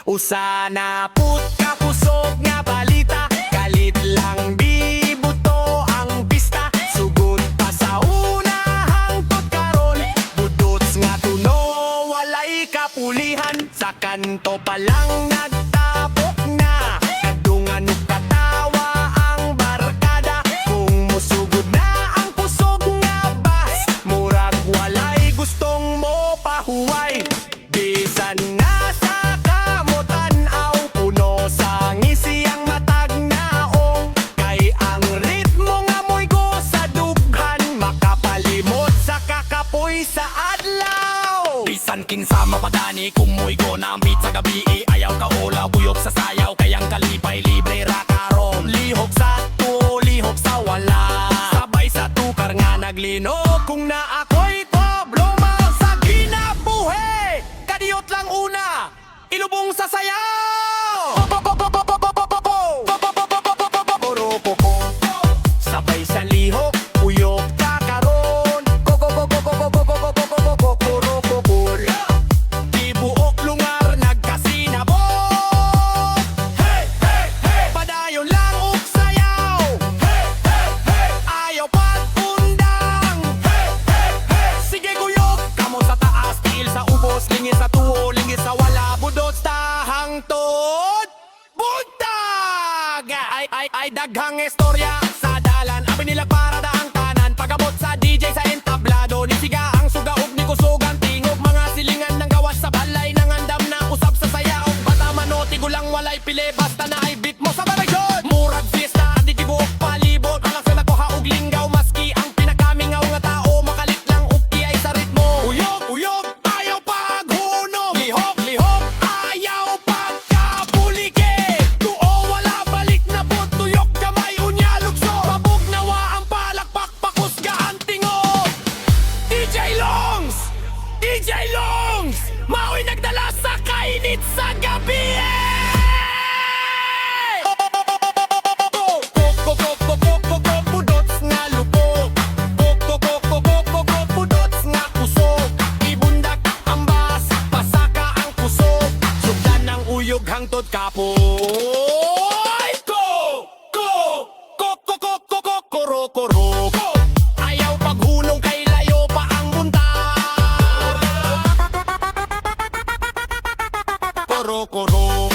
Usana put kapusog nga balita, kalit lang bibuto ang pista. Sugod pa sa unahang pagkaron, budots nga tuno walay kapulihan. Sa kanto pa lang nagtapok na, kadungan ug katawa ang barkada. Kung musugod na ang pusog nga bas, murag walay gustong mo pahuway. Bisan na sa kamutan aw, puno sa ngisi ang matag naong. Kay ang ritmo nga mo'y go sa dughan, makapalimot sa kakapoy sa adlaw. Bisan kinsa mapadani, kung mo'y go na ang beat sa gabi, ayaw ka ula, buyok sa sayaw, kayang kalipay libre ra karon. Lihok sa tuo, lihok sa wala, sabay sa tukar nga naglinog. Kung na ako'y problema sa ginabuhi, kadiyot lang una, ilubong sa sayaw. Sabay sa lihok, uyok ka karon. Di buok lungar nagkasinabot. Padayon lang ug sayaw. Ayaw patundang. Sige guyok, kamo sa taas, tiil sa ubos, lingis sa tuo, lingis sa wala, budot sa hangtod. Buntag! Ay daghang istorya sa dalan, abi nila para daang tanan. Pagabot sa DJ sa entablado, ni siga ang suga ug ni kusog ang tingog. Mga silingan ng gawas sa balay, nang andam na usab sa sayaw. Bata manoti gulang walay pili, basta na ay beat mo sa barayod. Murag fiesta, di gibuok palibot, alang sila ko haog linggaw. Maski ang pinakamingaw nga tao, makalit lang ug ay sa ritmo. Uyog, uyog, ayaw paghunog. Lihok, lihok, ayaw pagkapulike. Tuo wala balik na butuyok, kamay unya lugso. Pabog nawa ang palakpak, pakusga ang tingog. DJ Longs! DJ Longs! Mao'y nagdala sa kainit sa gabi. Budots nga lupok, budots nga kusog. Ibundak ang bas, pasaka ang kusog. Sugdan ng uyog hangtod kapoy. Koro. Ayaw paghunong kay layo pa ang buntag. Koro.